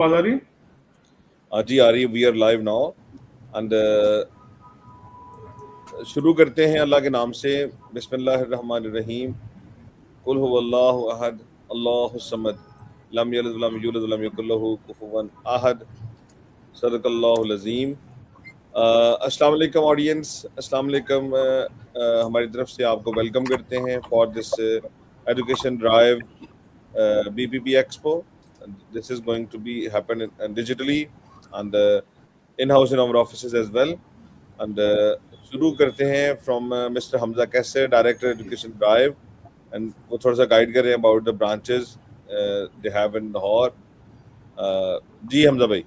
Palari? जी आ रही है. We are live now and शुरू करते हैं अल्लाह के नाम से. बिस्मिल्लाहिर्रहमानिर्रहीम. कुल हुवल्लाहु अहद अल्लाहुस समद लम यलिद वलम यूलद वलम यकुल लहू कुफुवन अहद. सदकल्लाहुल अज़ीम. अस्सलाम वालेकुम ऑडियंस. अस्सलाम वालेकुम. हमारी तरफ से आपको वेलकम करते हैं for this education drive BPP Expo. This is going to be happen digitally and in-house in our offices as well. And शुरू करते हैं from Mr. Hamza Kassar, Director Education Drive, and वो थोड़ा सा गाइड कर रहे हैं about the branches they have in Lahore. जी हमजा भाई.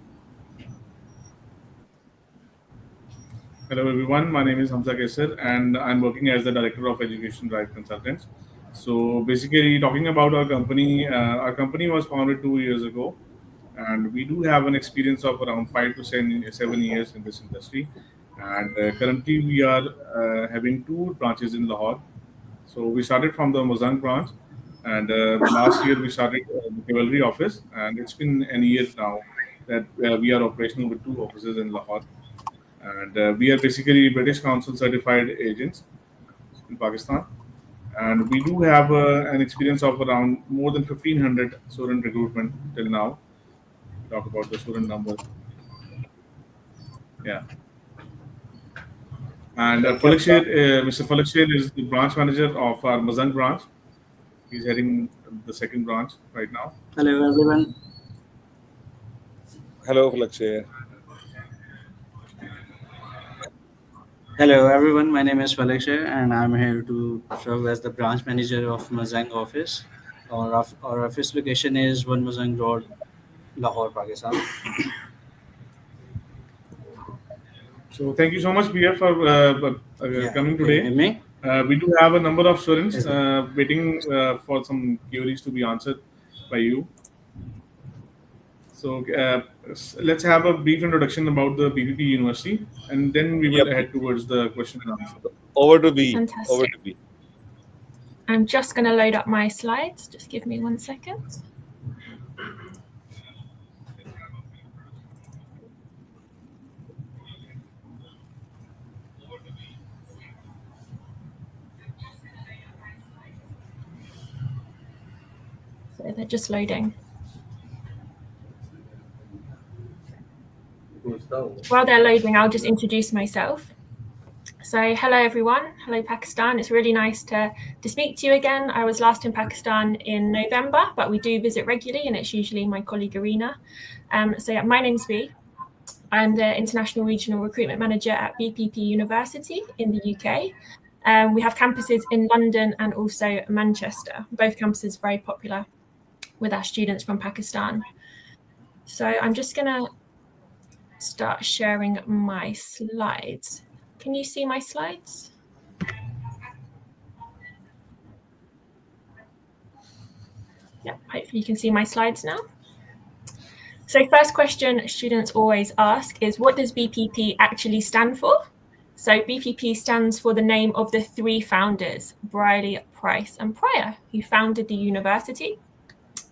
Hello everyone, my name is Hamza Kassar and I'm working as the Director of Education Drive Consultants. So basically talking about our company was founded 2 years ago and we do have an experience of around 5 to 7 years in this industry. And currently we are having 2 branches in Lahore. So we started from the Mozang branch and last year we started the cavalry office and it's been a year now that we are operational with 2 offices in Lahore. And we are basically British Council certified agents in Pakistan. And we do have an experience of around more than 1,500 student recruitment till now. Talk about the student numbers. Yeah. And Mr. Falakshir is the branch manager of our Mazang branch. He's heading the second branch right now. Hello everyone. Hello Falakshir. Hello everyone. My name is Falakshir and I'm here to serve as the branch manager of Mazang office. Our office location is 1 Mazang Road, Lahore, Pakistan. So thank you so much, BF, for coming today. We do have a number of students waiting for some queries to be answered by you. So let's have a brief introduction about the BPP University, and then we will head towards the question and answer. Over to B. Fantastic. Over to B. I'm just going to load up my slides. Just give me 1 second. So they're just loading. While they're loading, I'll just introduce myself. So hello everyone, hello Pakistan. It's really nice to speak to you again. I was last in Pakistan in November, but we do visit regularly and it's usually my colleague Arena. So yeah, my name's B. I'm the International Regional Recruitment Manager at BPP University in the UK. We have campuses in London and also Manchester. Both campuses very popular with our students from Pakistan. So I'm just going to start sharing my slides. Can you see my slides? Yeah, hopefully you can see my slides now. So first question students always ask is, what does BPP actually stand for? So BPP stands for the name of the 3 founders, Briley, Price and Pryor, who founded the university.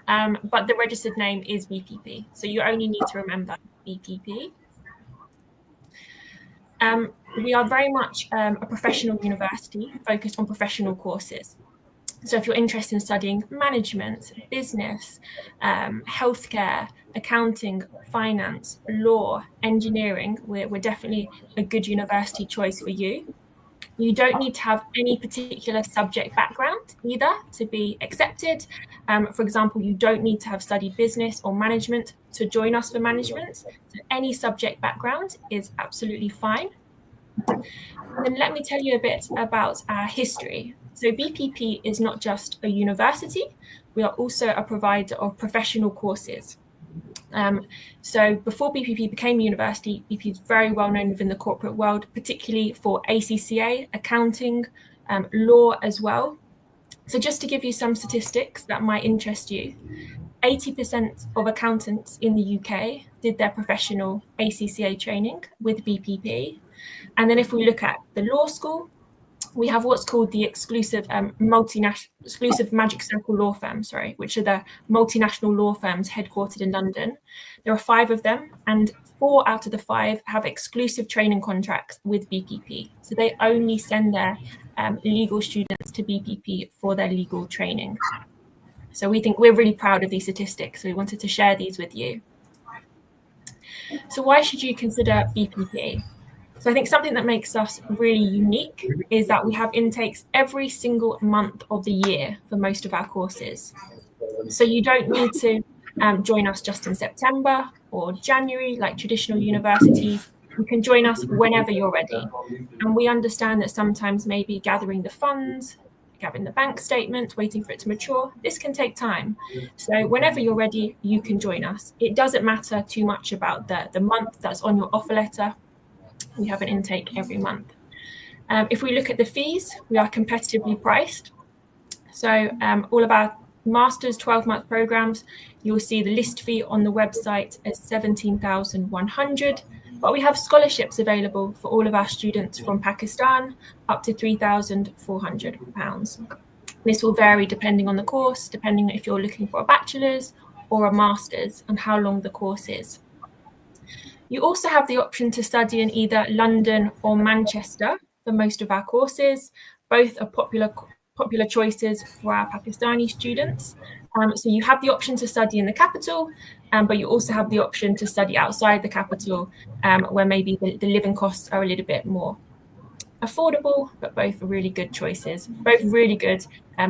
But the registered name is BPP. So you only need to remember BPP. We are very much a professional university focused on professional courses. So if you're interested in studying management, business, healthcare, accounting, finance, law, engineering, we're definitely a good university choice for you. You don't need to have any particular subject background either to be accepted. For example, you don't need to have studied business or management to join us for management. So any subject background is absolutely fine. And then let me tell you a bit about our history. So BPP is not just a university, we are also a provider of professional courses. So before BPP became a university, BPP is very well known within the corporate world, particularly for ACCA, accounting, law as well. So just to give you some statistics that might interest you, 80% of accountants in the UK did their professional ACCA training with BPP. And then if we look at the law school, we have what's called the exclusive exclusive Magic Circle law firms, which are the multinational law firms headquartered in London. There are 5 of them, and 4 out of the 5 have exclusive training contracts with BPP. So they only send their legal students to BPP for their legal training. So we're really proud of these statistics. So we wanted to share these with you. So why should you consider BPP? So I think something that makes us really unique is that we have intakes every single month of the year for most of our courses. So you don't need to join us just in September or January like traditional universities. You can join us whenever you're ready. And we understand that sometimes maybe gathering the funds, gathering the bank statement, waiting for it to mature, this can take time. So whenever you're ready, you can join us. It doesn't matter too much about the month that's on your offer letter. We have an intake every month. If we look at the fees, we are competitively priced. So all of our master's 12-month programs, you'll see the list fee on the website as 17,100, but we have scholarships available for all of our students from Pakistan up to £3,400. This will vary depending on the course, depending if you're looking for a bachelor's or a master's and how long the course is. You also have the option to study in either London or Manchester for most of our courses. Both are popular choices for our Pakistani students. So you have the option to study in the capital, but you also have the option to study outside the capital, where maybe the living costs are a little bit more affordable, but both are really good choices. Both really good,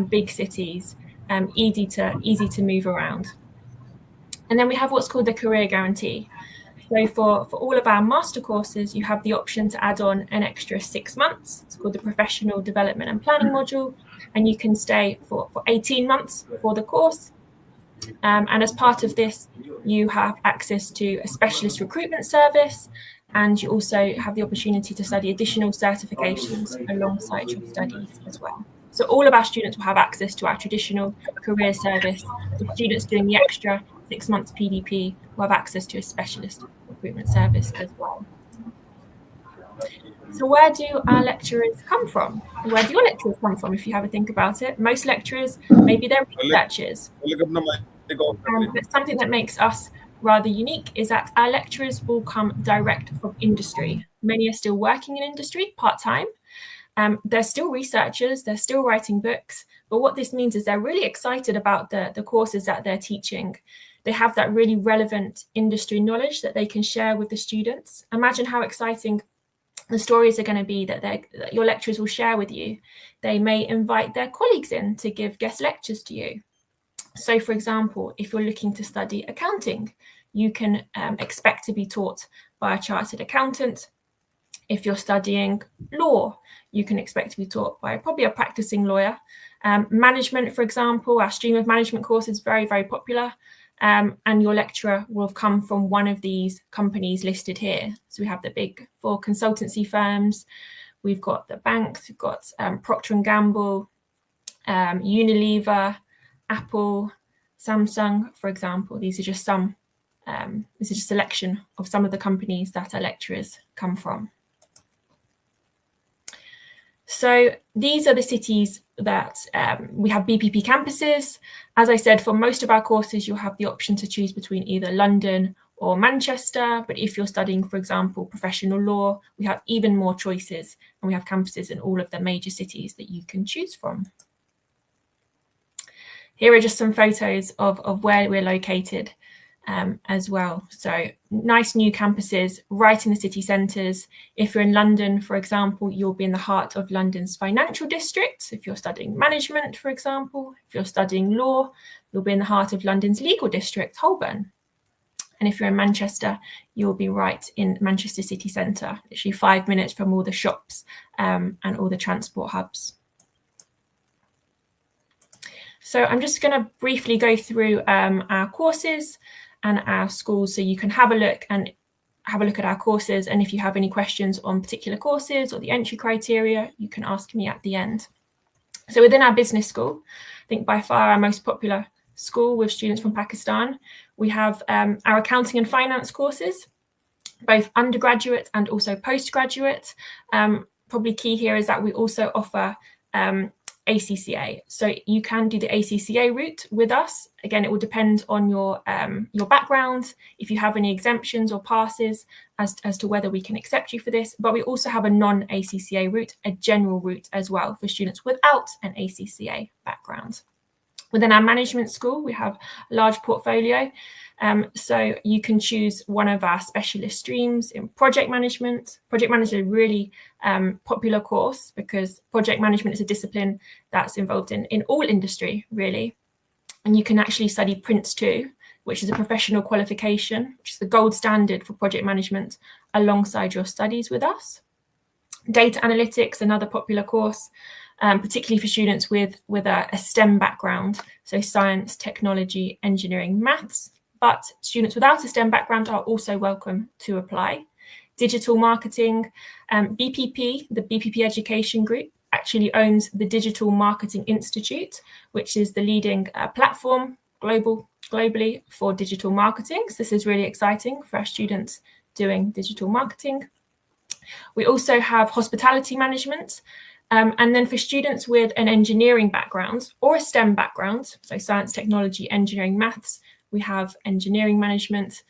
big cities, easy to move around. And then we have what's called the career guarantee. So for all of our master courses, you have the option to add on an extra 6 months. It's called the Professional Development and Planning module, and you can stay for 18 months for the course. And as part of this, you have access to a specialist recruitment service, and you also have the opportunity to study additional certifications alongside your studies as well. So all of our students will have access to our traditional career service. The students doing the extra 6 months PDP will have access to a specialist recruitment service as well. So where do our lecturers come from? Where do your lecturers come from, if you have a think about it? Most lecturers, maybe they're researchers. But something that makes us rather unique is that our lecturers will come direct from industry. Many are still working in industry part-time. They're still researchers, they're still writing books, but what this means is they're really excited about the courses that they're teaching. They have that really relevant industry knowledge that they can share with the students. Imagine how exciting the stories are going to be that your lecturers will share with you. They may invite their colleagues in to give guest lectures to you. So, for example, if you're looking to study accounting, you can expect to be taught by a chartered accountant. If you're studying law, you can expect to be taught by probably a practicing lawyer. Management, for example, our stream of management course is very, very popular. And your lecturer will have come from one of these companies listed here. So we have the big 4 consultancy firms. We've got the banks, we've got Procter & Gamble, Unilever, Apple, Samsung, for example. These are just some, this is just a selection of some of the companies that our lecturers come from. So these are the cities that we have BPP campuses. As I said, for most of our courses, you'll have the option to choose between either London or Manchester. But if you're studying, for example, professional law, we have even more choices, and we have campuses in all of the major cities that you can choose from. Here are just some photos of where we're located as well. So nice new campuses right in the city centres. If you're in London, for example, you'll be in the heart of London's financial district. If you're studying management, for example, if you're studying law, you'll be in the heart of London's legal district, Holborn. And if you're in Manchester, you'll be right in Manchester city centre, literally 5 minutes from all the shops and all the transport hubs. So I'm just going to briefly go through our courses and our schools, so you can have a look at our courses. And if you have any questions on particular courses or the entry criteria, you can ask me at the end. So within our business school, I think by far our most popular school with students from Pakistan, we have our accounting and finance courses, both undergraduate and also postgraduate. probably key here is that we also offer ACCA. So you can do the ACCA route with us. Again, it will depend on your background, if you have any exemptions or passes as to whether we can accept you for this. But we also have a non-ACCA route, a general route as well for students without an ACCA background. Within our management school, we have a large portfolio. So you can choose one of our specialist streams in project management. Project management is a really popular course because project management is a discipline that's involved in all industry, really. And you can actually study Prince 2, which is a professional qualification, which is the gold standard for project management, alongside your studies with us. Data analytics, another popular course, particularly for students with a STEM background, so science, technology, engineering, maths. But students without a STEM background are also welcome to apply. Digital marketing, BPP, the BPP Education Group, actually owns the Digital Marketing Institute, which is the leading platform globally for digital marketing. So this is really exciting for our students doing digital marketing. We also have hospitality management. And then for students with an engineering background or a STEM background, so science, technology, engineering, maths, we have engineering management.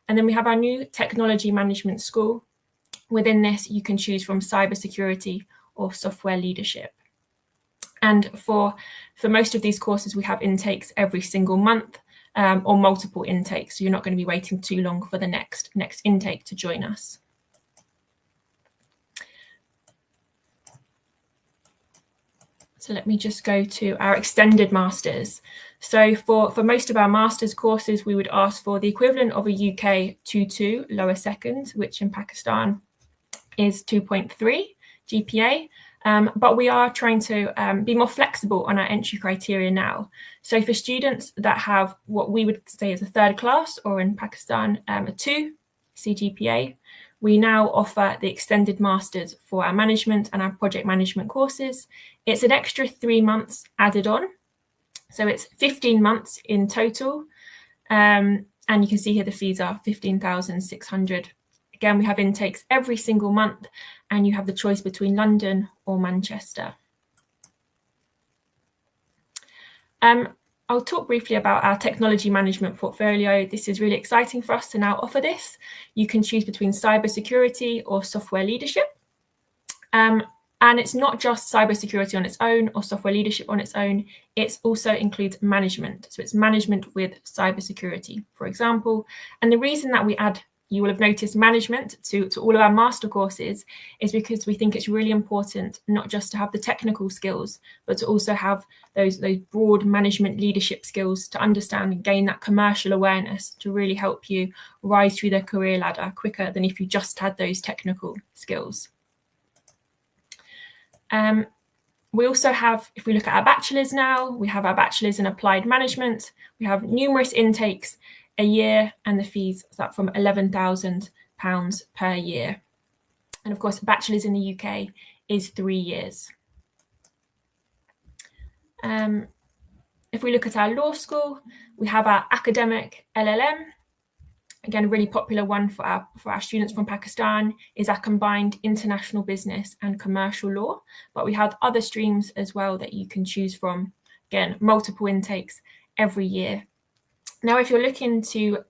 And then we have our new technology management school. Within this, you can choose from cybersecurity or software leadership. And for most of these courses, we have intakes every single month or multiple intakes. So you're not going to be waiting too long for the next intake to join us. So let me just go to our extended masters. So for most of our master's courses, we would ask for the equivalent of a UK 2.2 lower second, which in Pakistan is 2.3 GPA. But we are trying to be more flexible on our entry criteria now. So for students that have what we would say is a third class, or in Pakistan, a 2 CGPA, we now offer the extended masters for our management and our project management courses. It's an extra 3 months added on. So it's 15 months in total. And you can see here the fees are 15,600. Again, we have intakes every single month, and you have the choice between London or Manchester. I'll talk briefly about our technology management portfolio. This is really exciting for us to now offer this. You can choose between cybersecurity or software leadership. And it's not just cybersecurity on its own or software leadership on its own. It also includes management. So it's management with cybersecurity, for example. And the reason that we add, you will have noticed, management to all of our master courses is because we think it's really important not just to have the technical skills, but to also have those broad management leadership skills to understand and gain that commercial awareness to really help you rise through the career ladder quicker than if you just had those technical skills. We also have, if we look at our bachelor's now, we have our bachelor's in applied management. We have numerous intakes a year, and the fees start from £11,000 per year. And of course, a bachelor's in the UK is 3 years. If we look at our law school, we have our academic LLM. Again, a really popular one for our students from Pakistan is our combined international business and commercial law. But we have other streams as well that you can choose from. Again, multiple intakes every year. Now, if you're looking to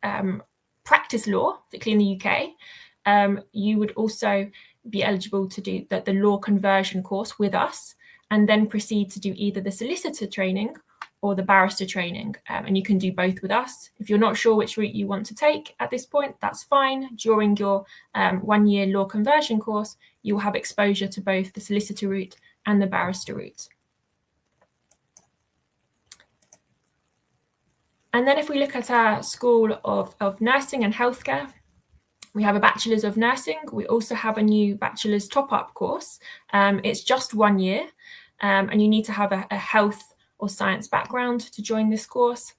practice law, particularly in the UK, you would also be eligible to do the law conversion course with us, and then proceed to do either the solicitor training or the barrister training. And you can do both with us. If you're not sure which route you want to take at this point, that's fine. During your 1 year law conversion course, you will have exposure to both the solicitor route and the barrister route. And then if we look at our School of Nursing and Healthcare, we have a Bachelor's of Nursing. We also have a new Bachelor's top-up course. It's just 1 year, and you need to have a health or science background to join this course.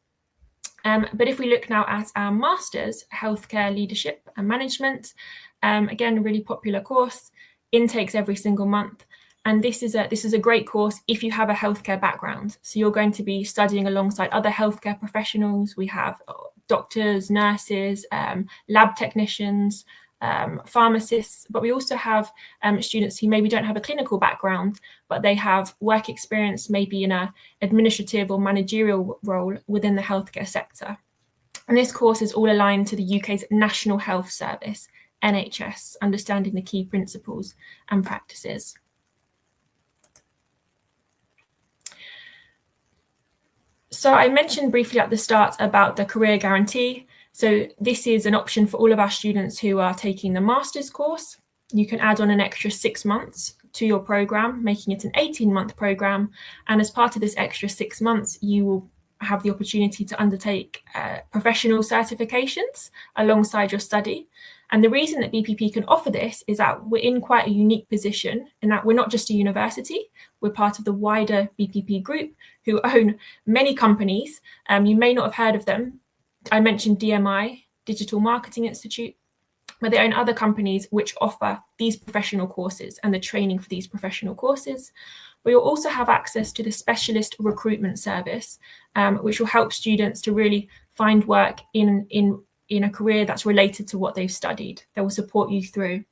But if we look now at our Master's, Healthcare Leadership and Management, again, a really popular course, intakes every single month. And this is a great course if you have a healthcare background. So you're going to be studying alongside other healthcare professionals. We have doctors, nurses, lab technicians, pharmacists, but we also have students who maybe don't have a clinical background, but they have work experience maybe in an administrative or managerial role within the healthcare sector. And this course is all aligned to the UK's National Health Service, NHS, understanding the key principles and practices. So I mentioned briefly at the start about the career guarantee. So this is an option for all of our students who are taking the master's course. You can add on an extra 6 months to your program, making it an 18-month program. And as part of this extra 6 months, you will have the opportunity to undertake professional certifications alongside your study. And the reason that BPP can offer this is that we're in quite a unique position in that we're not just a university, we're part of the wider BPP group who own many companies. You may not have heard of them. I mentioned DMI, Digital Marketing Institute, but they own other companies which offer these professional courses and the training for these professional courses. We will also have access to the specialist recruitment service, which will help students to really find work in a career that's related to what they've studied. They will support you through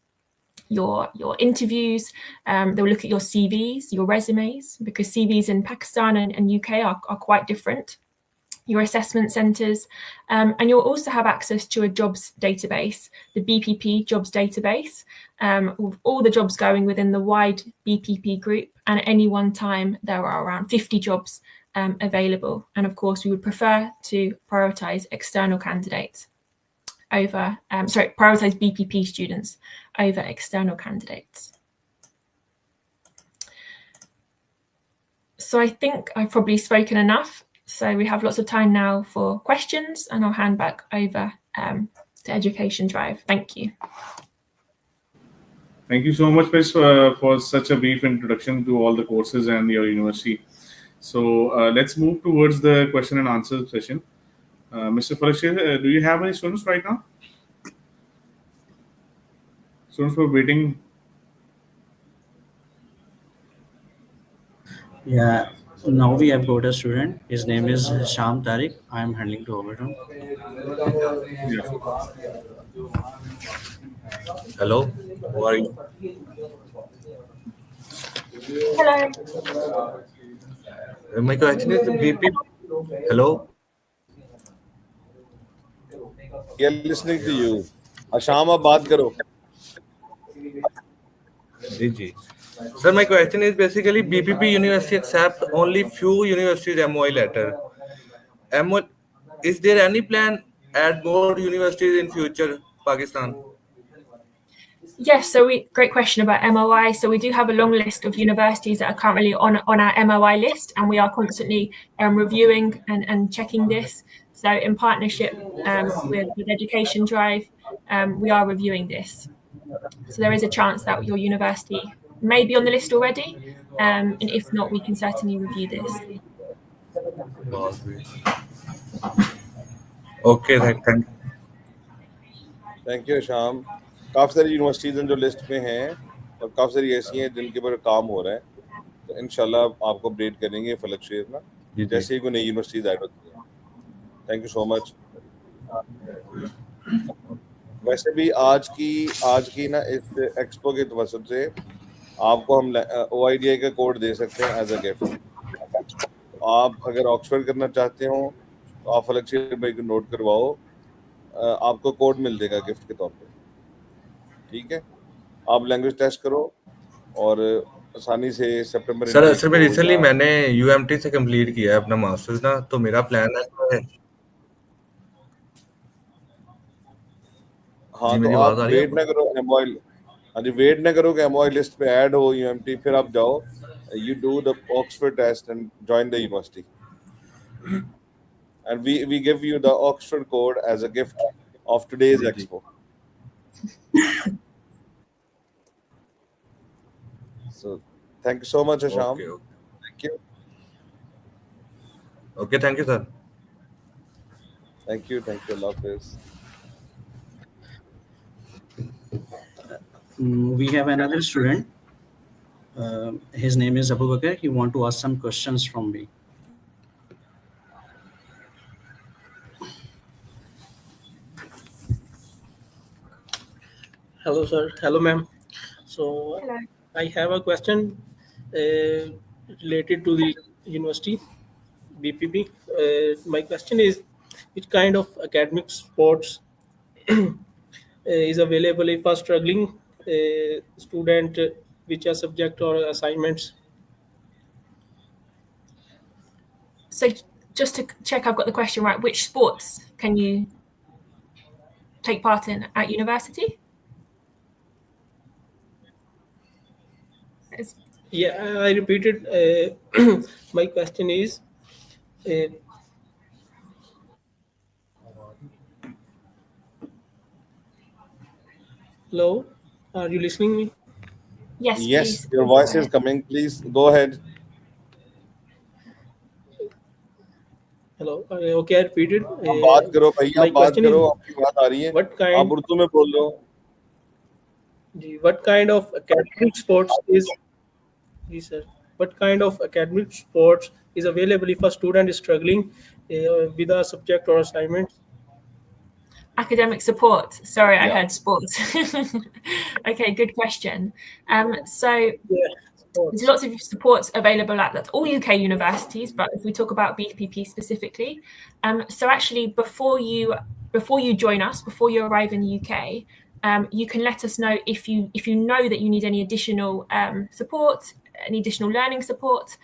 your interviews. They'll look at your CVs, your resumes, because CVs in Pakistan and UK are quite different. Your assessment centres, and you'll also have access to a jobs database, the BPP jobs database, with all the jobs going within the wide BPP group. And at any one time, there are around 50 jobs available. And of course, we would prefer to prioritise external candidates over, prioritise BPP students over external candidates. So I think I've probably spoken enough. So we have lots of time now for questions, and I'll hand back over to Education Drive. Thank you. Thank you so much, Miss, for such a brief introduction to all the courses and your university. So let's move towards the question and answer session. Mr. Farashir, do you have any students right now? Students who are waiting. Yeah, now we have got a student. His name is Sham Tariq. I am handling to over him. Yeah. Hello, how are you? Hello. My question is BP. Hello. We are listening to you. Asham, ab baat karo. जी. Sir, my question is basically BPP University accept only few universities MOI letter. MO, is there any plan add more universities in future Pakistan? Yes, so great question about MOI. So we do have a long list of universities that are currently on our MOI list, and we are constantly reviewing and checking this. So in partnership with Education Drive, we are reviewing this. So there is a chance that your university may be on the list already, and if not, we can certainly review this. Okay, thank you. Thank you शाम. काफ़ी सारी universities हैं जो list में हैं और काफ़ी सारी ऐसी हैं जिनके ऊपर काम हो रहा है. तो इंशाल्लाह आपको अपडेट करेंगे फलक शेर ना जैसे ही कोई नई यूनिवर्सिटीज़ ऐड होती हैं. Thank you so much. वैसे भी आज की ना इस एक्सपो के तवसत से आपको हम OIDI का कोड दे सकते हैं एज अ गिफ्ट. आप अगर ऑक्सफोर्ड करना चाहते हो तो आप फलक शेर भाई को नोट करवाओ. आपको कोड मिल देगा गिफ्ट के तौर पे. ठीक है, आप लैंग्वेज टेस्ट करो और आसानी से सितंबर. सर मैं रिसेंटली मैंने UMT से कंप्लीट किया है अपना मास्टर्स ना, तो मेरा प्लान है. हाँ, तो आप वेट ना करो MOI. हाँ जी, वेट ना करो कि MOI लिस्ट पे ऐड हो UMT, फिर आप जाओ. You do the Oxford test and join the university. And we give you the Oxford code as a gift of today's expo. So thank you so much, Asham. Okay. Thank you. Okay, thank you, sir. Thank you. Allah Hafiz. We have another student. His name is Abu Bakr. He want to ask some questions from me. Hello, sir. Hello, ma'am. So, Hello. I have a question related to the university, BPP. My question is, which kind of academic sports is available if a struggling student, which are subject or assignments? So just to check I've got the question right, which sports can you take part in at university? Is- Yeah, I repeated. My question is, uh, hello, are you listening me? yes, Yes, please. your Please go voice is ahead. coming. Please go ahead. Hello. Okay, I repeated. आप बात करो भैया, My आप बात question is, करो, आपकी बात आ रही है. what आप kind उर्दू में बोल रहे हो. what kind of academic sports is Yes, sir. What kind of academic sports is available if a student is struggling with a subject or assignment? Academic support. Sorry, I Yeah. heard sports. Okay, good question. So Yeah, there's sports. lots of supports available at all UK universities, but if we talk about BPP specifically, so actually before you join us, before you arrive in the UK, you can let us know if you know that you need any additional support, any additional learning support.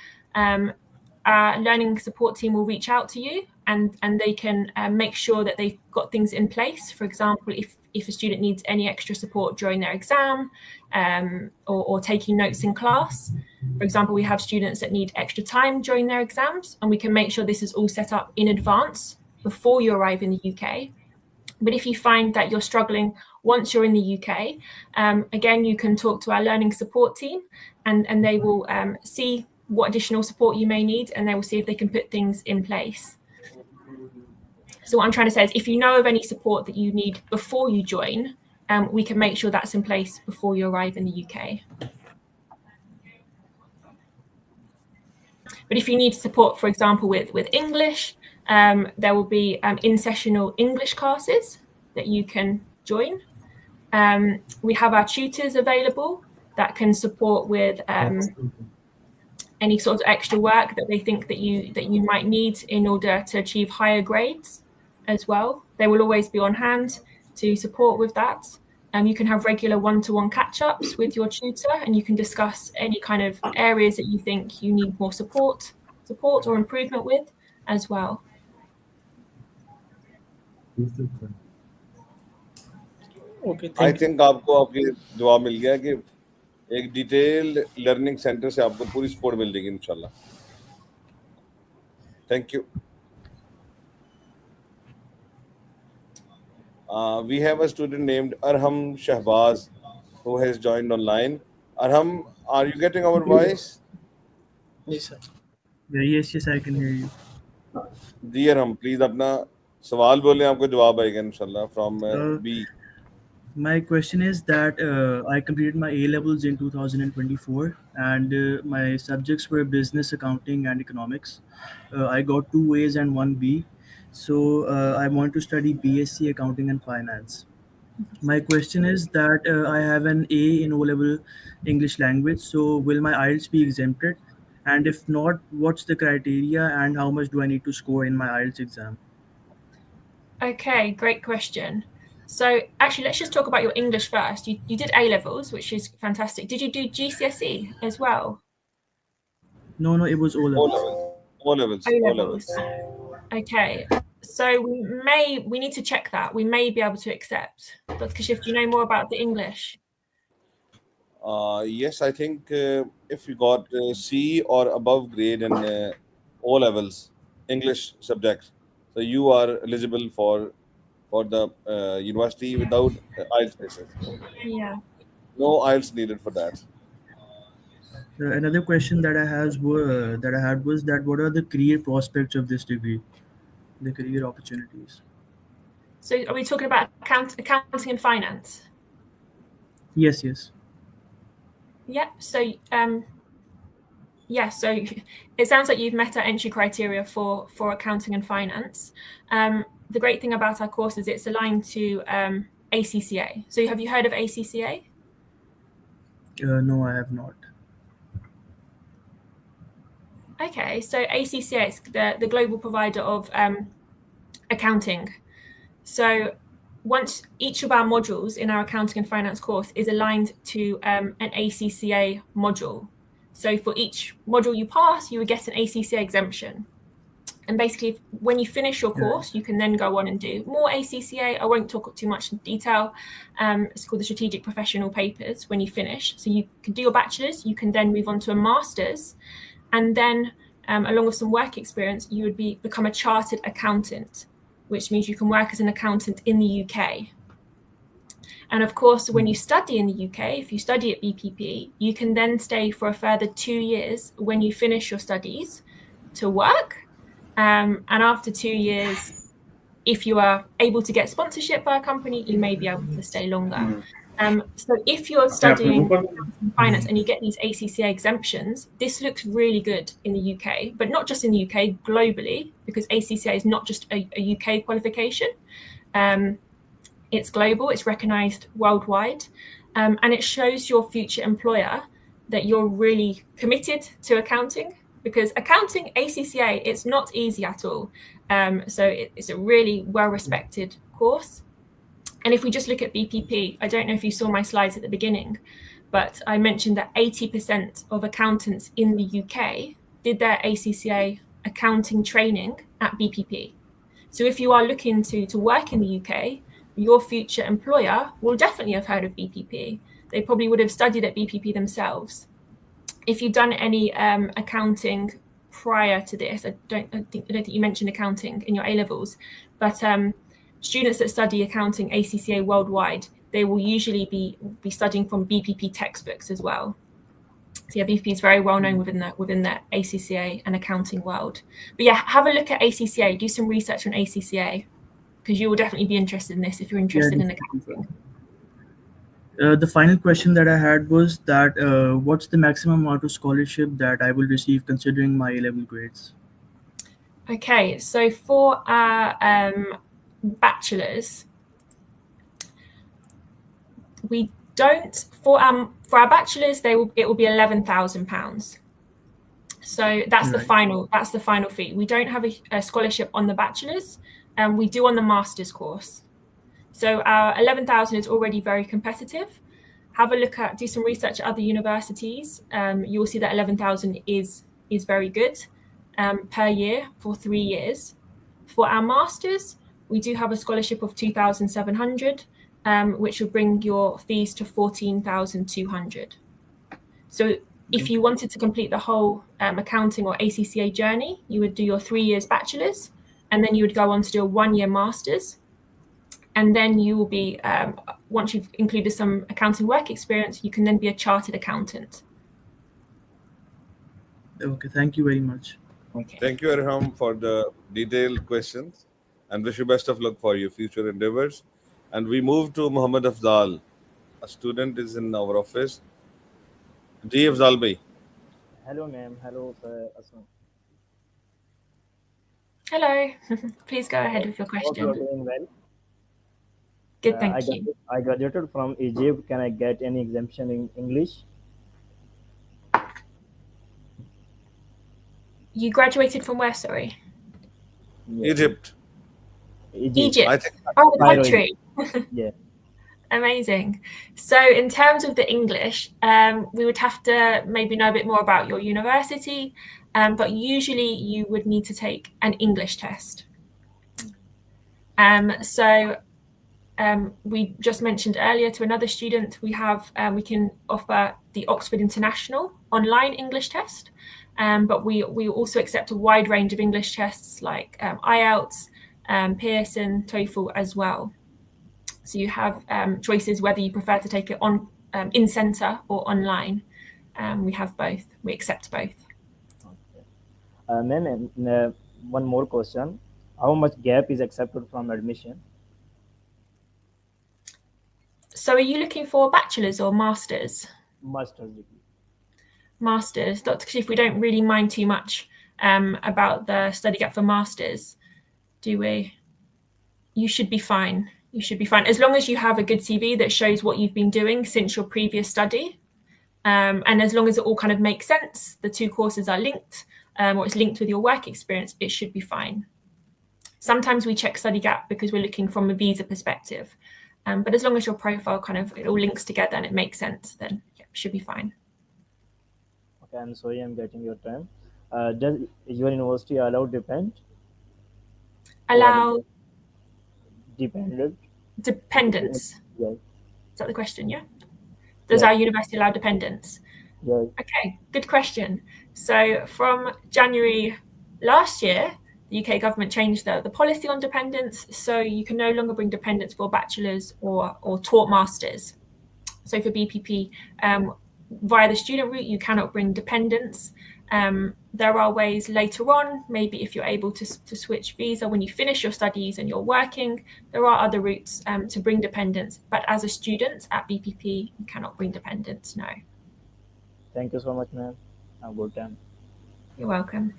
Our learning support team will reach out to you and they can make sure that they've got things in place. For example, if a student needs any extra support during their exam or taking notes in class. For example, we have students that need extra time during their exams, and we can make sure this is all set up in advance before you arrive in the UK. But if you find that you're struggling once you're in the UK, again, you can talk to our learning support team and they will see what additional support you may need and they will see if they can put things in place. So what I'm trying to say is if you know of any support that you need before you join, we can make sure that's in place before you arrive in the UK. But if you need support, for example, with English, there will be in-sessional English classes that you can join. We have our tutors available that can support with any sort of extra work that they think that you might need in order to achieve higher grades as well. They will always be on hand to support with that. You can have regular one-to-one catch-ups with your tutor and you can discuss any kind of areas that you think you need more support or improvement with as well. Okay, I thank you. Think आपको आपके जवाब मिल गया कि एक detailed learning centre से आपको पूरी support मिल जाएगी इंशाल्लाह. Thank you. We have a student named Arham Shahbaz who has joined online. Arham, are you getting our voice? Yes, sir. Yes, I can hear you. जी अरहम, प्लीज अपना सवाल बोलें, आपको जवाब आएगा इंशाल्लाह from Uh, B. my question is that I completed my A levels in 2024, and my subjects were business, accounting, and economics. I got 2 A's and 1 B. So I want to study BSc Accounting and Finance. My question is that I have an A in O level English language. So will my IELTS be exempted? And if not, what's the criteria and how much do I need to score in my IELTS exam? Okay, great question. So actually, let's just talk about your English first. You did A levels, which is fantastic. Did you do GCSE as well? No, it was O O levels. levels. O levels. O O levels. levels. Okay. So we need to check that. We may be able to accept. Dr. Kashif, do you know more about the English? Yes, I think if you got C or above grade in O levels English subject, so you are eligible for the university without IELTS basis. Yeah. No IELTS needed for that. Another question that I had was that what are the career prospects of this degree, the career opportunities? So are we talking about accounting and finance? Yes. Yeah. So so it sounds like you've met our entry criteria for accounting and finance. The great thing about our course is it's aligned to ACCA. So have you heard of ACCA? No, I have not. Okay, so ACCA is the global provider of accounting. So once each of our modules in our accounting and finance course is aligned to an ACCA module. So for each module you pass, you would get an ACCA exemption. And basically, when you finish your course, you can then go on and do more ACCA. I won't talk too much in detail. It's called the Strategic Professional Papers when you finish. So you can do your bachelor's, you can then move on to a master's, and then along with some work experience, you would become a chartered accountant, which means you can work as an accountant in the UK. And of course, when you study in the UK, if you study at BPP, you can then stay for a further 2 years when you finish your studies to work. And after 2 years, if you are able to get sponsorship by a company, you may be able to stay longer. So if you're studying finance and you get these ACCA exemptions, this looks really good in the UK, but not just in the UK, globally, because ACCA is not just a UK qualification. It's global, it's recognized worldwide, and it shows your future employer that you're really committed to accounting, because accounting, ACCA, it's not easy at all. So it's a really well-respected course. And if we just look at BPP, I don't know if you saw my slides at the beginning, but I mentioned that 80% of accountants in the UK did their ACCA accounting training at BPP. So if you are looking to work in the UK, your future employer will definitely have heard of BPP. They probably would have studied at BPP themselves. If you've done any accounting prior to this, I don't think you mentioned accounting in your A-levels, but students that study accounting ACCA worldwide, they will usually be studying from BPP textbooks as well. So yeah, BPP is very well known within the ACCA and accounting world. But yeah, have a look at ACCA, do some research on ACCA, because you will definitely be interested in this if you're interested in accounting. The final question that I had was that what's the maximum amount of scholarship that I will receive considering my A-level grades? Okay, so for our bachelor's, we don't for our bachelor's it will be £11,000. So that's the final fee. We don't have a scholarship on the bachelor's, and we do on the master's course. So our 11,000 is already very competitive. Have a look do some research at other universities. You will see that 11,000 is very good per year for 3 years. For our masters, we do have a scholarship of 2,700, which will bring your fees to 14,200. So if you wanted to complete the whole accounting or ACCA journey, you would do your 3 years bachelor's, and then you would go on to do a 1-year master's. And then you will be, once you've included some accounting work experience, you can then be a chartered accountant. Okay, thank you very much. Okay. Thank you, Arham, for the detailed questions, and wish you best of luck for your future endeavors. And we move to Muhammad Afzal. A student is in our office. Ji Afzal bhai. Hello, ma'am. Hello, Asma. Hello. Please go ahead with your Hope you are question. doing well. Good, thank you. I graduated from Egypt. Can I get any exemption in English? You graduated from where, sorry? Yeah. Egypt. Egypt. I think Oh, the Cairo, country. Yeah. Amazing. So in terms of the English, we would have to maybe know a bit more about your university, but usually you would need to take an English test. We just mentioned earlier to another student, we can offer the Oxford International online English test, but we also accept a wide range of English tests like IELTS, Pearson, TOEFL as well. So you have choices whether you prefer to take it on in centre or online. We have both. We accept both. Ma'am, one more question. How much gap is accepted from admission? So are you looking for bachelor's or master's? Master's degree. Masters. Dr. Kashif, we don't really mind too much about the study gap for masters, do we? You should be fine. you should be fine as long as you have a good CV that shows what you've been doing since your previous study. And as long as it all kind of makes sense, the two courses are linked, or it's linked with your work experience, it should be fine. Sometimes we check study gap because we're looking from a visa perspective. But as long as your profile kind of, it all links together and it makes sense, then yeah, it should be fine. Okay, I'm sorry, I'm getting your time. Does your university allow Allow dependent? dependence. Yes, Is that the question? Yeah. Does yes, our university allow dependence? yes. Okay, good question. So from January last year, the UK government changed the policy on dependents. So you can no longer bring dependents for bachelor's or taught masters. So for BPP, via the student route, you cannot bring dependents. There are ways later on, maybe if you're able to switch visa when you finish your studies and you're working, there are other routes to bring dependents. But as a student at BPP, you cannot bring dependents, no. Thank you so much, ma'am. Have a good time. You're welcome.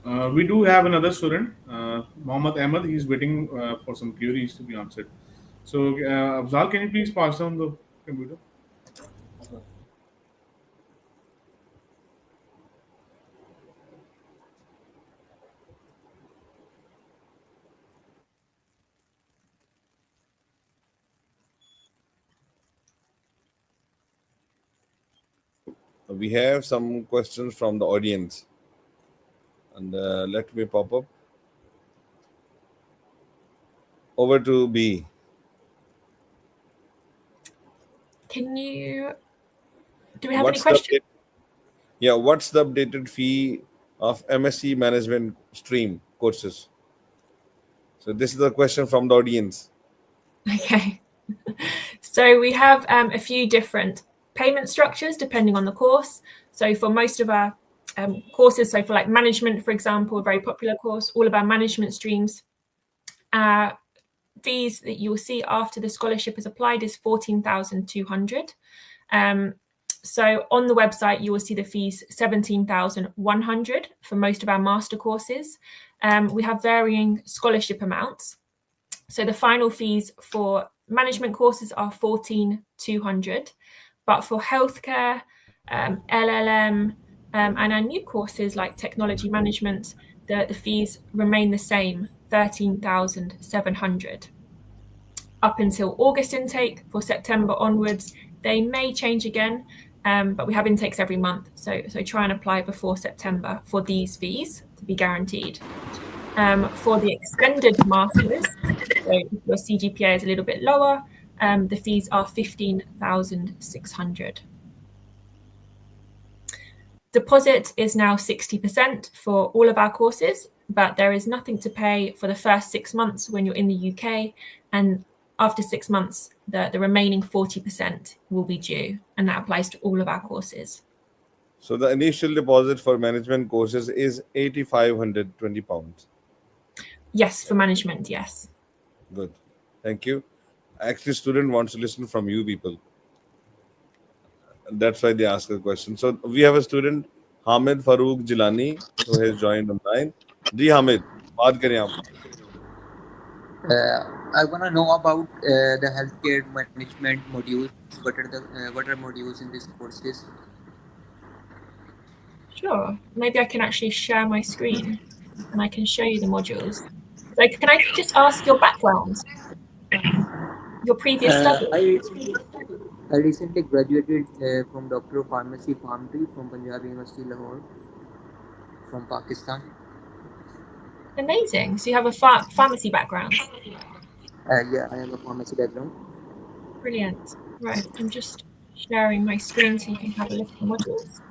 We do have another student, Mohammad Ahmed. He's waiting for some queries to be answered. So, Afzal, can you please pass down the computer? We have some questions from the audience, and let me pop up. Over to B. Can you, do we have any What's the questions? yeah? What's the updated fee of MSc Management stream courses? So this is the question from the audience. Okay. So we have a few different payment structures depending on the course. So for most of our courses, so for like management, for example, a very popular course, all of our management streams, fees that you will see after the scholarship is applied is 14,200. So on the website, you will see the fees 17,100 for most of our master courses. We have varying scholarship amounts. So the final fees for management courses are 14,200, but for healthcare, LLM, and our new courses like technology management, the fees remain the same, 13,700. Up until August intake. For September onwards, they may change again, but we have intakes every month. So try and apply before September for these fees to be guaranteed. For the extended masters, so if your CGPA is a little bit lower, the fees are 15,600. Deposit is now 60% for all of our courses, but there is nothing to pay for the first 6 months when you're in the UK, and after 6 months, the remaining 40% will be due, and that applies to all of our courses. So the initial deposit for management courses is £8,520. Yes, for management, yes. Good, thank you. Actually, student wants to listen from you people. That's why they ask a question. So we have a student, Hamid Farouk Jilani, who has joined online. Ji Hamid, baat करें आप. I want to know about the healthcare management modules. What are modules in these courses? Sure. Maybe I can actually share my screen and I can show you the modules. So can I just ask your background? Your previous study? I recently graduated from Doctor of Pharmacy Pharmacy from Punjab University Lahore from Pakistan. Amazing. So you have a pharmacy background. Yeah, I have a pharmacy background. Brilliant. Right. I'm just sharing my screen so you can have a look at the modules.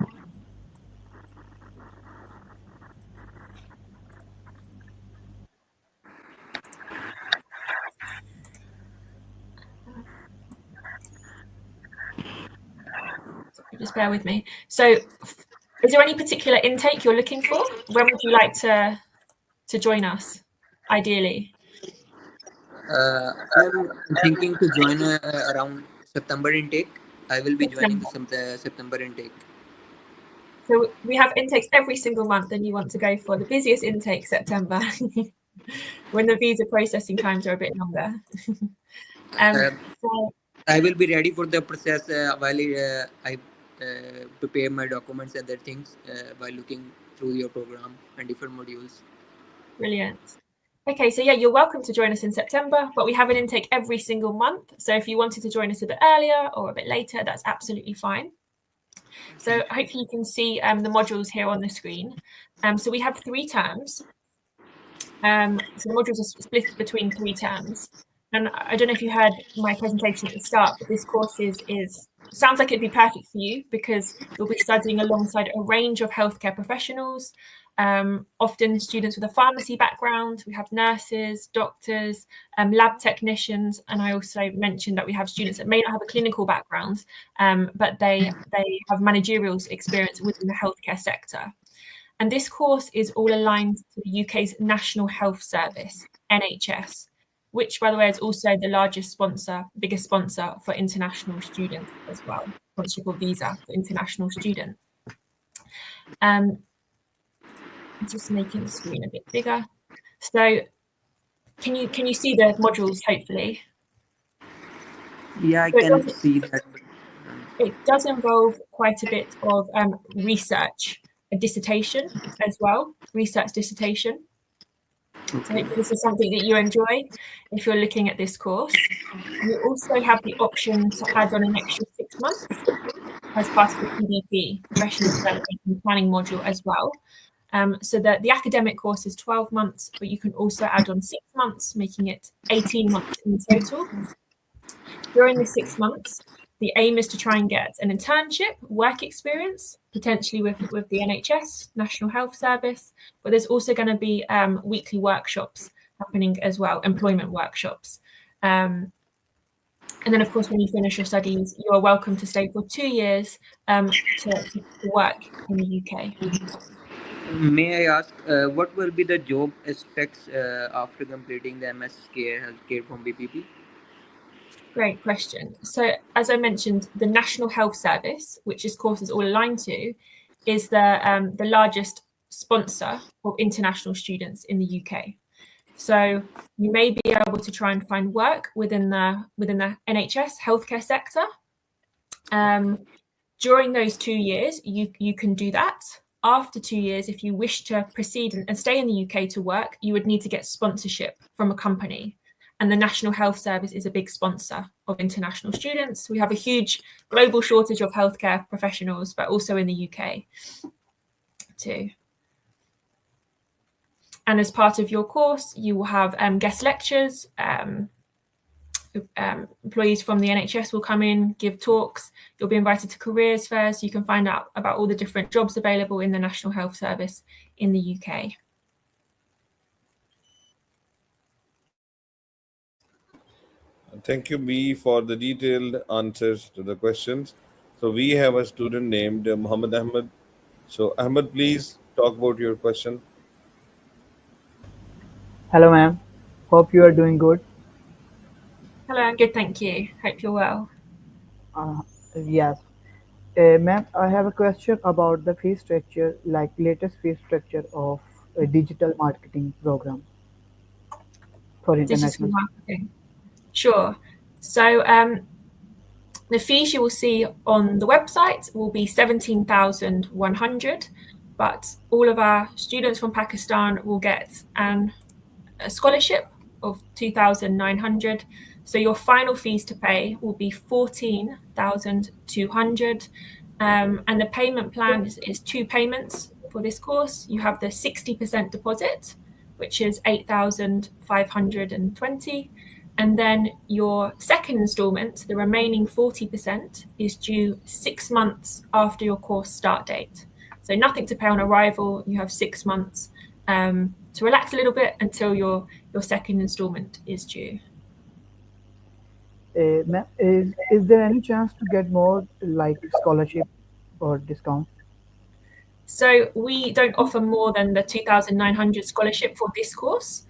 Just bear with me. So is there any particular intake you're looking for? When would you like to join us, ideally? I'm thinking to join around September intake. I will be joining the September intake. So we have intakes every single month, and you want to go for the busiest intake, September. when the visa processing times are a bit longer. So I will be ready for the process while I prepare my documents and other things while looking through your program and different modules. brilliant. Okay, so yeah, you're welcome to join us in September, but we have an intake every single month. So if you wanted to join us a bit earlier or a bit later, that's absolutely fine. So hopefully you can see the modules here on the screen. So we have 3 terms. So the modules are split between 3 terms. And I don't know if you heard my presentation at the start, but this course sounds like it'd be perfect for you because you'll be studying alongside a range of healthcare professionals, often students with a pharmacy background. We have nurses, doctors, lab technicians, and I also mentioned that we have students that may not have a clinical background, but they have managerial experience within the healthcare sector. And this course is all aligned to the UK's National Health Service, NHS, which, by the way, is also the biggest sponsor for international students as well, sponsorship of visa for international students. Just making the screen a bit bigger. So can you see the modules, hopefully? Yeah, I So can see that. it does involve quite a bit of research, a dissertation as well, research dissertation. So hopefully this is something that you enjoy if you're looking at this course. You also have the option to add on an extra 6 months as part of the PDP, Professional Development and Planning module as well. So that the academic course is 12 months, but you can also add on 6 months, making it 18 months in total. During the 6 months, the aim is to try and get an internship, work experience, potentially with the NHS, National Health Service, but there's also going to be weekly workshops happening as well, employment workshops. And then, of course, when you finish your studies, you are welcome to stay for 2 years to work in the UK. May I ask what will be the job aspects after completing the MS Care Healthcare from BPP? Great question. So, as I mentioned, the National Health Service, which this course is all aligned to, is the largest sponsor of international students in the UK. So, you may be able to try and find work within the NHS healthcare sector. During those 2 years, you can do that. After 2 years, if you wish to proceed and stay in the UK to work, you would need to get sponsorship from a company. And the National Health Service is a big sponsor of international students. We have a huge global shortage of healthcare professionals, but also in the UK too. And as part of your course, you will have guest lectures. Employees from the NHS will come in, give talks. You'll be invited to careers fairs, so you can find out about all the different jobs available in the National Health Service in the UK. Thank you, B, for the detailed answers to the questions. So we have a student named Muhammad Ahmed. So Ahmed, please talk about your question. Hello, ma'am. Hope you are doing good. Hello, I'm good, thank you. Hope you're well. Uh, yes. Ma'am, I have a question about the fee structure, like latest fee structure of a digital marketing program for Digital international. marketing. Sure. So the fees you will see on the website will be 17,100, but all of our students from Pakistan will get a scholarship of 2,900. So your final fees to pay will be 14,200. And the payment plan is 2 payments for this course. You have the 60% deposit, which is 8,520. And then your second installment, the remaining 40%, is due 6 months after your course start date. So nothing to pay on arrival. You have 6 months to relax a little bit until your second installment is due. Ma'am, is there any chance to get more like scholarship or discount? So we don't offer more than the 2,900 scholarship for this course.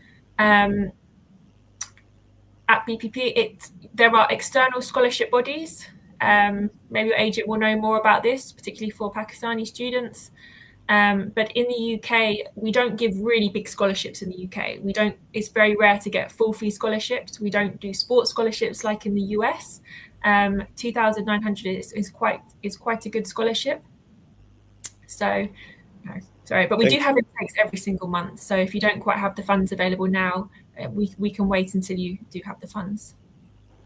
At BPP, there are external scholarship bodies. Maybe your agent will know more about this, particularly for Pakistani students. But in the UK, we don't give really big scholarships in the UK. We don't. It's very rare to get full fee scholarships. We don't do sports scholarships like in the US. 2,900 is quite a good scholarship. So, no, sorry, but we do Thank have intakes every single month. So if you don't quite have the funds available now, we can wait until you do have the funds.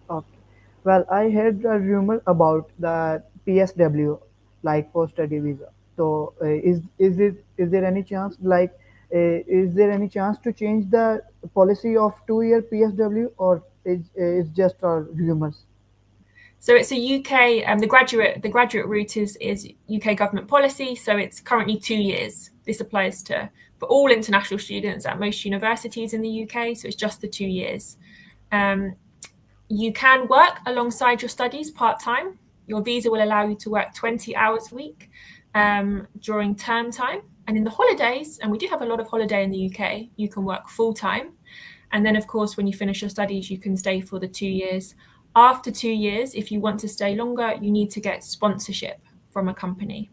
Okay. Well, I heard a rumor about the PSW, like post study visa. So, is there any chance is there any chance to change the policy of 2 year PSW, or is just rumors? So it's a UK, the graduate route is UK government policy. So it's currently 2 years. This applies for all international students at most universities in the UK. So it's just the 2 years. You can work alongside your studies part-time. Your visa will allow you to work 20 hours a week during term time. And in the holidays, and we do have a lot of holiday in the UK, you can work full-time. And then, of course, when you finish your studies, you can stay for the 2 years. After 2 years, if you want to stay longer, you need to get sponsorship from a company.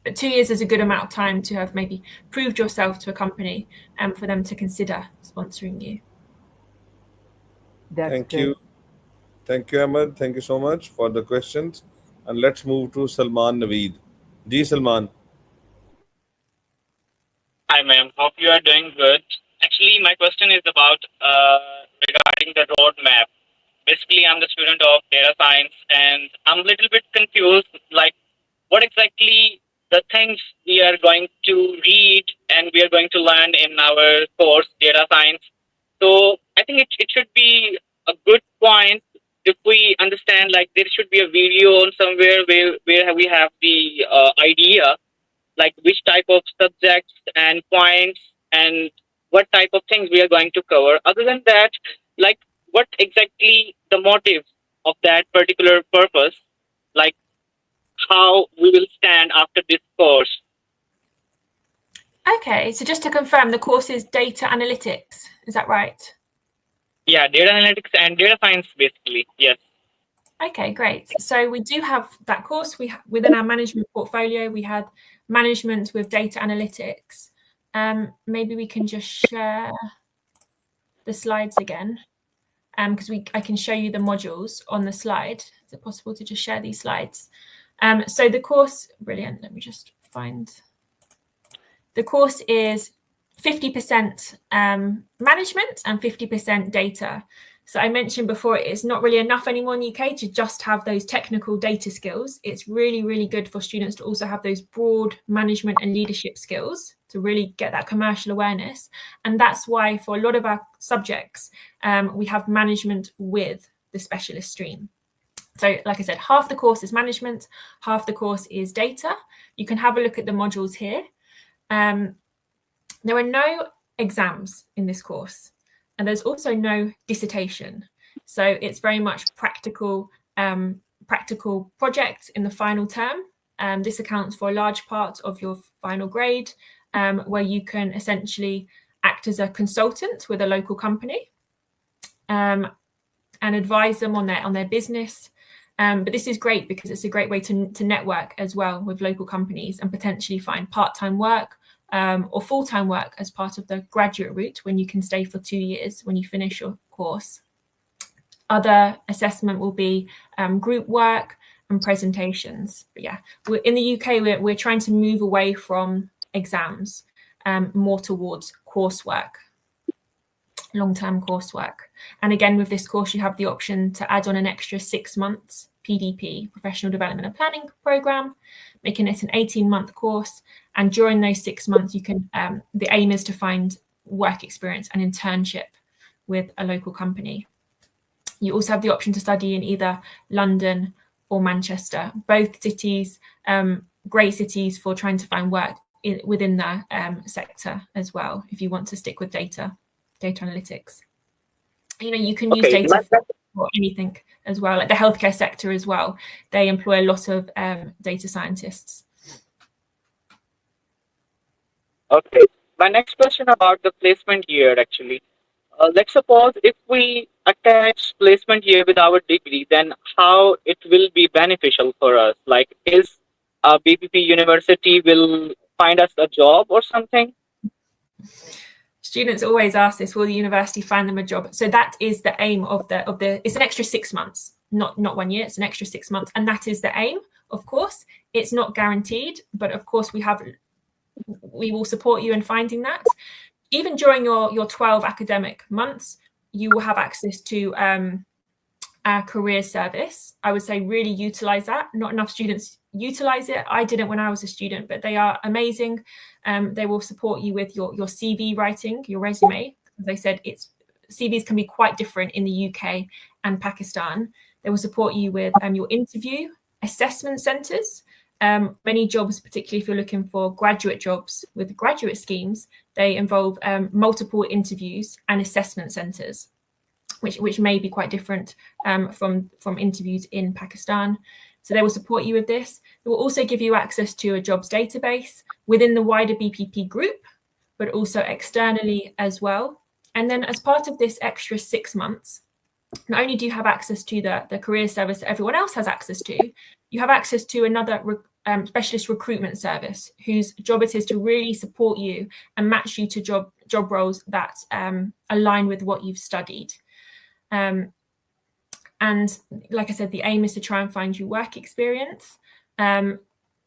But 2 years is a good amount of time to have maybe proved yourself to a company and for them to consider sponsoring you. That's Thank great. you. Thank you, Ahmed. Thank you so much for the questions. And let's move to Salman Naveed. Ji Salman. Hi, ma'am. Hope you are doing good. Actually, my question is about regarding the roadmap. Basically, I'm the student of data science, and I'm a little bit confused. Like, what exactly the things we are going to read and we are going to learn in our course, data science. So, I think it should be a good point if we understand. Like, there should be a video on somewhere where we have the idea like which type of subjects and points and what type of things we are going to cover. Other than that, like what exactly the motive of that particular purpose, like how we will stand after this course. Okay, so just to confirm, the course is data analytics. Is that right? Yeah, data analytics and data science, basically. Yes. Okay, great. So we do have that course. Within our management portfolio, we had management with data analytics. Maybe we can just share the slides again, because I can show you the modules on the slide. Is it possible to just share these slides? So the course, brilliant. Let me just find. The course is 50% management and 50% data. So I mentioned before, it's not really enough anymore in the UK to just have those technical data skills. It's really, really good for students to also have those broad management and leadership skills to really get that commercial awareness. And that's why for a lot of our subjects, we have management with the specialist stream. So like I said, half the course is management, half the course is data. You can have a look at the modules here. There are no exams in this course. And there's also no dissertation. So it's very much practical projects in the final term. This accounts for a large part of your final grade, where you can essentially act as a consultant with a local company and advise them on their business. But this is great because it's a great way to network as well with local companies and potentially find part-time work or full-time work as part of the graduate route when you can stay for 2 years when you finish your course. Other assessment will be group work and presentations. But yeah, in the UK, we're trying to move away from exams, more towards coursework, long-term coursework. And again, with this course, you have the option to add on an extra 6 months PDP, Professional Development and Planning Program, making it an 18-month course. And during those 6 months, you can. The aim is to find work experience and internship with a local company. You also have the option to study in either London or Manchester, both cities, great cities for trying to find work within the sector as well, if you want to stick with data analytics. You can use data for anything as well, like the healthcare sector as well. They employ a lot of data scientists. Okay. My next question about the placement year, actually. Let's suppose if we attach placement year with our degree, then how it will be beneficial for us? Like, is BPP University will find us a job or something? Students always ask this: will the university find them a job? So that is the aim of the. It's an extra 6 months, not 1 year. It's an extra 6 months, and that is the aim. Of course, it's not guaranteed, but of course we will support you in finding that. Even during your 12 academic months, you will have access to our career service. I would say really utilize that. Not enough students utilize it. I didn't when I was a student, but they are amazing. They will support you with your CV writing, your resume. As I said, CVs can be quite different in the UK and Pakistan. They will support you with your interview, assessment centres. Many jobs, particularly if you're looking for graduate jobs with graduate schemes, they involve multiple interviews and assessment centres, which may be quite different from interviews in Pakistan. So they will support you with this. They will also give you access to a jobs database within the wider BPP group, but also externally as well. And then as part of this extra 6 months, not only do you have access to the career service that everyone else has access to, you have access to another specialist recruitment service whose job it is to really support you and match you to job roles that align with what you've studied. And like I said, the aim is to try and find you work experience.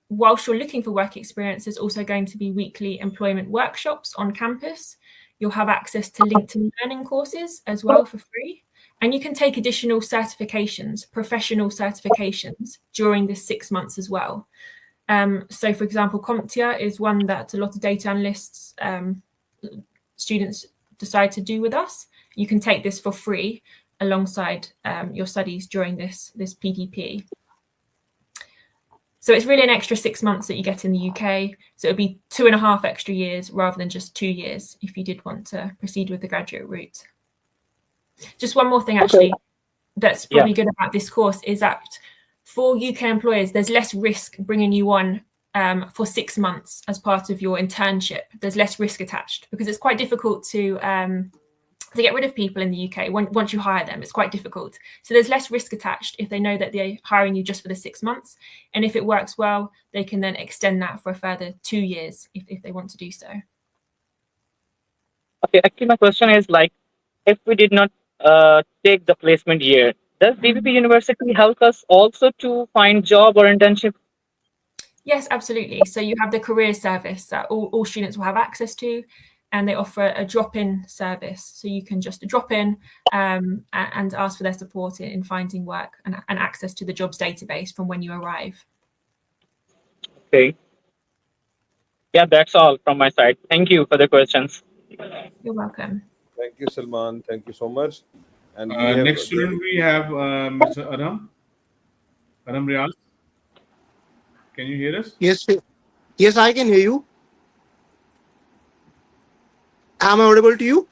Whilst you're looking for work experience, there's also going to be weekly employment workshops on campus. You'll have access to LinkedIn learning courses as well for free. And you can take additional certifications, professional certifications during this 6 months as well. So for example, CompTIA is one that a lot of data analysts students decide to do with us. You can take this for free alongside your studies during this PDP. So it's really an extra 6 months that you get in the UK. So it'll be 2.5 extra years rather than just 2 years if you did want to proceed with the graduate route. Just one more thing, actually, that's probably good about this course is that for UK employers, there's less risk bringing you on for 6 months as part of your internship. There's less risk attached because it's quite difficult to get rid of people in the UK. Once you hire them, it's quite difficult. So there's less risk attached if they know that they're hiring you just for the 6 months. And if it works well, they can then extend that for a further 2 years if they want to do so. Okay, actually, my question is like, if we did not take the placement year, does BPP University help us also to find job or internship? Yes, absolutely. So you have the career service that all students will have access to, and they offer a drop-in service. So you can just drop in and ask for their support in finding work and access to the jobs database from when you arrive. Okay. Yeah, that's all from my side. Thank you for the questions. You're welcome. Thank you, Salman. Thank you so much. And next student we have Mr. Aram Riaz. Can you hear us? Yes, I can hear you. Am I audible to you?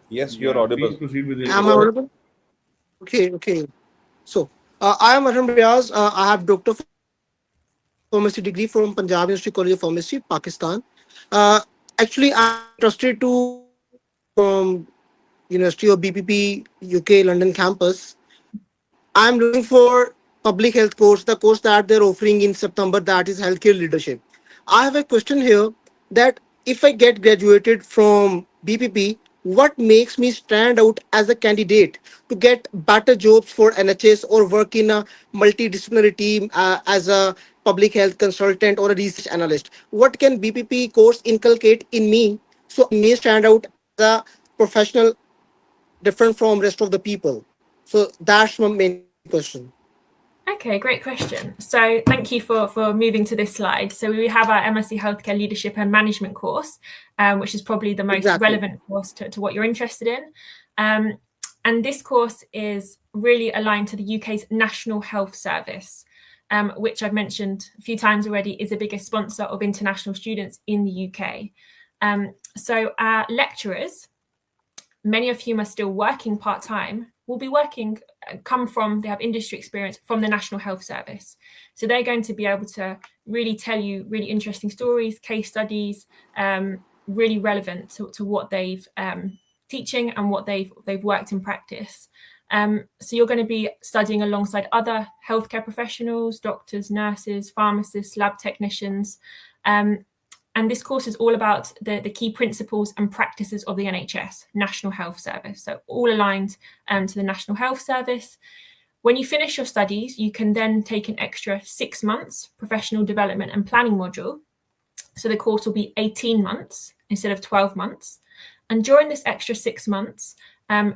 Yes, you're audible. Please proceed with Am I audible? Okay. So, I am Aram Riaz. I have Doctor of Pharmacy degree from Punjab University College of Pharmacy, Pakistan. Actually, I'm trusted to from University of BPP UK London campus. I'm looking for public health course, the course that they're offering in September, that is healthcare leadership. I have a question here that if I get graduated from BPP, what makes me stand out as a candidate to get better jobs for NHS or work in a multidisciplinary team as a public health consultant or a research analyst? What can BPP course inculcate in me so I may stand out as a professional different from rest of the people? So that's my main question. Okay, great question. So thank you for moving to this slide. So we have our MSc Healthcare Leadership and Management course, which is probably the most relevant course to what you're interested in. And this course is really aligned to the UK's National Health Service, which I've mentioned a few times already is the biggest sponsor of international students in the UK. So our lecturers, many of whom are still working part-time, will be they have industry experience from the National Health Service. So they're going to be able to really tell you really interesting stories, case studies, really relevant to what they've teaching and what they've worked in practice. So you're going to be studying alongside other healthcare professionals, doctors, nurses, pharmacists, lab technicians. And this course is all about the key principles and practices of the NHS, National Health Service. So all aligned to the National Health Service. When you finish your studies, you can then take an extra 6 months professional development and planning module. So the course will be 18 months instead of 12 months. And during this extra 6 months,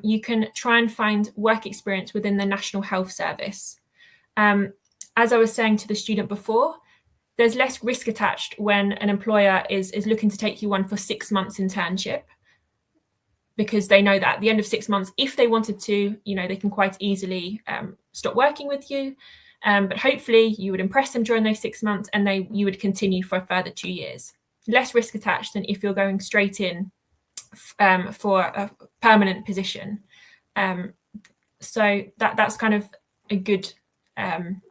you can try and find work experience within the National Health Service. As I was saying to the student before, there's less risk attached when an employer is looking to take you on for 6 months internship, because they know that at the end of 6 months, if they wanted to, they can quite easily stop working with you. But hopefully you would impress them during those 6 months and you would continue for a further 2 years. Less risk attached than if you're going straight in for a permanent position. So that's kind of a good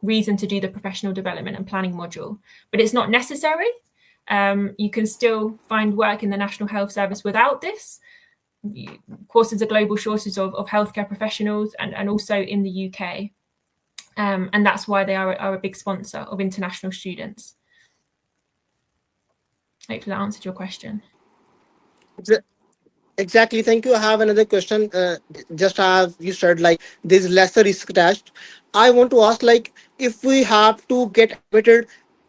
reason to do the professional development and planning module. But it's not necessary. You can still find work in the National Health Service without this. Of course, there's a global shortage of healthcare professionals and also in the UK. And that's why they are a big sponsor of international students. Hopefully that answered your question. Exactly. Thank you. I have another question. Just as you said, like there's lesser risk attached. I want to ask, like, if we have to get admitted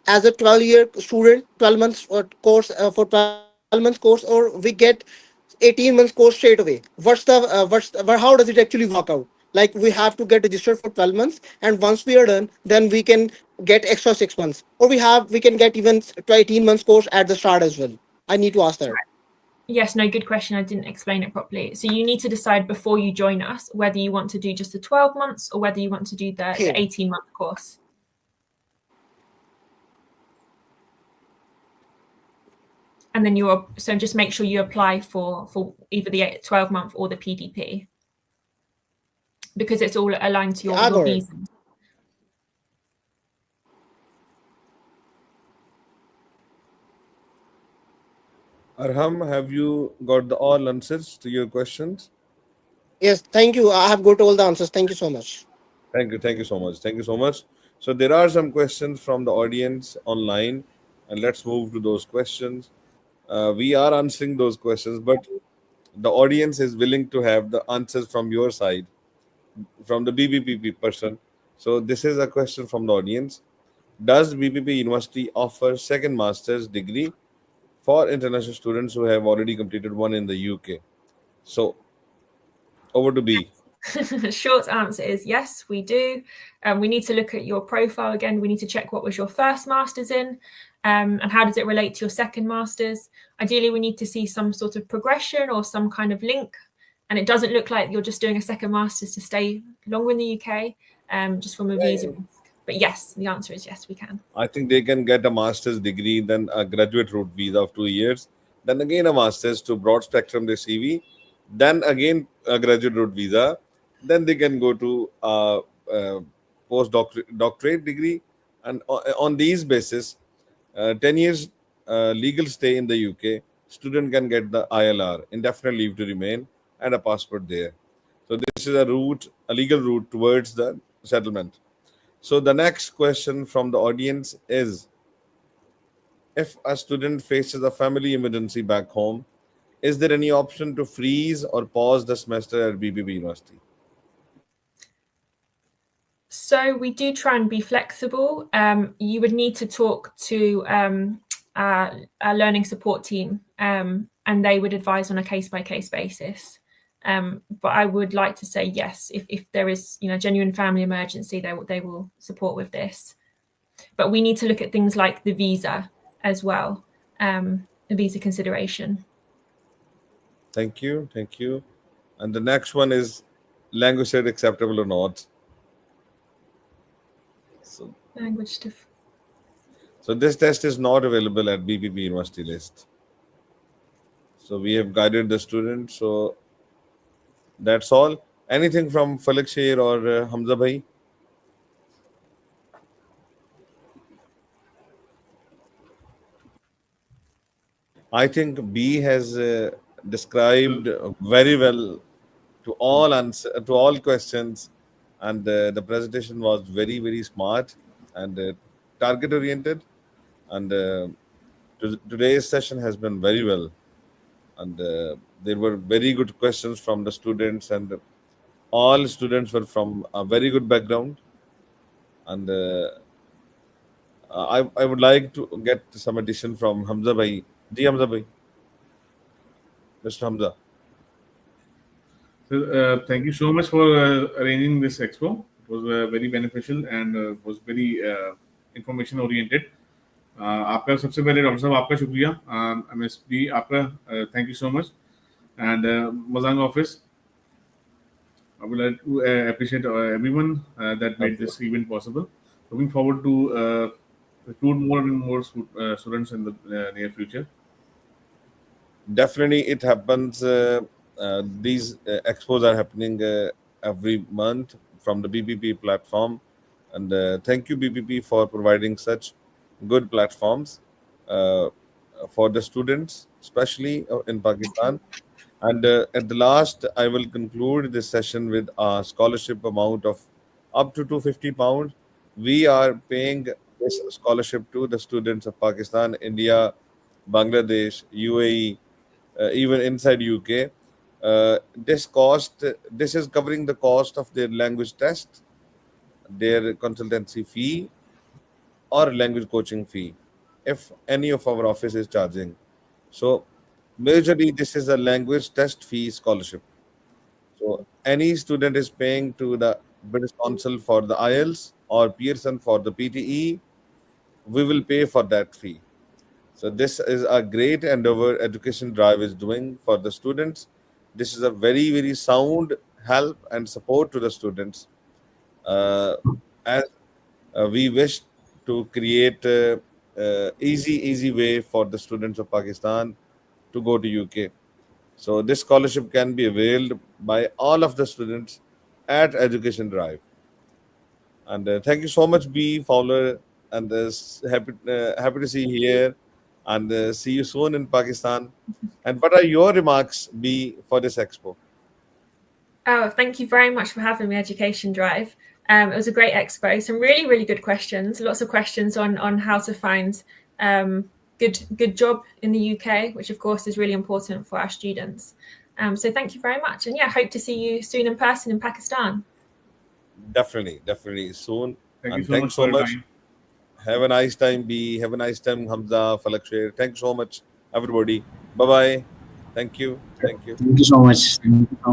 as a 12-year student, 12 months or course for 12 months course, or we get 18 months course straight away. How does it actually work out? Like we have to get registered for 12 months, and once we are done, then we can get extra 6 months, or we can get even 18 months course at the start as well. I need to ask that. Yes, no, good question. I didn't explain it properly. So you need to decide before you join us whether you want to do just the 12 months or whether you want to do the 18-month course. And then so just make sure you apply for either the 12-month or the PDP, because it's all aligned to your visa. Arham, have you got all answers to your questions? Yes, thank you. I have got all the answers. Thank you so much. Thank you so much. Thank you so much. So there are some questions from the audience online, and let's move to those questions. We are answering those questions, but the audience is willing to have the answers from your side, from the BBPP person. So this is a question from the audience. Does BBP University offer second master's degree for international students who have already completed one in the UK? So over to B. Short answer is yes, we do. We need to look at your profile again. We need to check what was your first master's in, and how does it relate to your second master's. Ideally, we need to see some sort of progression or some kind of link. And it doesn't look like you're just doing a second master's to stay longer in the UK, just from a visa. But yes, the answer is yes, we can. I think they can get a master's degree, then a graduate route visa of 2 years, then again a master's to broad spectrum their CV, then again a graduate route visa, then they can go to a doctorate degree, and on these basis, 10 years legal stay in the UK, student can get the ILR, indefinite leave to remain, and a passport there. So this is a route, a legal route towards the settlement. So the next question from the audience is, if a student faces a family emergency back home, is there any option to freeze or pause the semester at BBB University? So we do try and be flexible. You would need to talk to our learning support team, and they would advise on a case-by-case basis. But I would like to say yes, if there is genuine family emergency, they will support with this. But we need to look at things like the visa as well, the visa consideration. Thank you. And the next one is, language set acceptable or not? Language So this test is not available at BBB University list. So we have guided the student. So that's all. Anything from Falak Sher or Hamza Bhai? I think B has described very well to all answer to all questions, and the presentation was very very smart and target oriented. And today's session has been very well, and there were very good questions from the students, and all students were from a very good background. And I would like to get some addition from Hamza Bhai. Ji Hamza Bhai, Mr. Hamza. So, thank you so much for arranging this expo. It was very beneficial and was very information oriented. आपका सबसे पहले doctor साहब आपका शुक्रिया, MSP आपका, thank you so much, and Mazang office, I would like to appreciate everyone that made this event possible. Looking forward to recruit more and more students in the near future. Definitely, it happens. These expos are happening every month from the BPP platform, and thank you BPP for providing such good platforms uh, for the students, especially in Pakistan. And at the last, I will conclude this session with a scholarship amount of up to £250. We are paying this scholarship to the students of Pakistan, India, Bangladesh, UAE, even inside UK. This is covering the cost of their language test, their consultancy fee, or language coaching fee, if any of our office is charging. So, majorly, this is a language test fee scholarship. So, any student is paying to the British Council for the IELTS or Pearson for the PTE, we will pay for that fee. So this is a great endeavor education drive is doing for the students. This is a very very sound help and support to the students. As we wish to create easy way for the students of Pakistan to go to UK. So this scholarship can be availed by all of the students at Education Drive. And thank you so much, B Fowler, and happy to see you here, and see you soon in Pakistan. And what are your remarks, B, for this expo? Oh, thank you very much for having me, Education Drive. It was a great expo. Some really good questions. Lots of questions on how to find good job in the UK, which of course is really important for our students. So thank you very much, and yeah, hope to see you soon in person in Pakistan. Definitely soon. Thank you And so much thanks for so your much. time. Have a nice time, B. Have a nice time, Hamza, Falakshir. Thanks so much, everybody. Bye bye. Thank you. Thank you. Thank you so much. Thank you so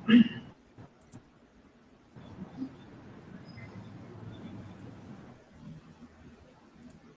much.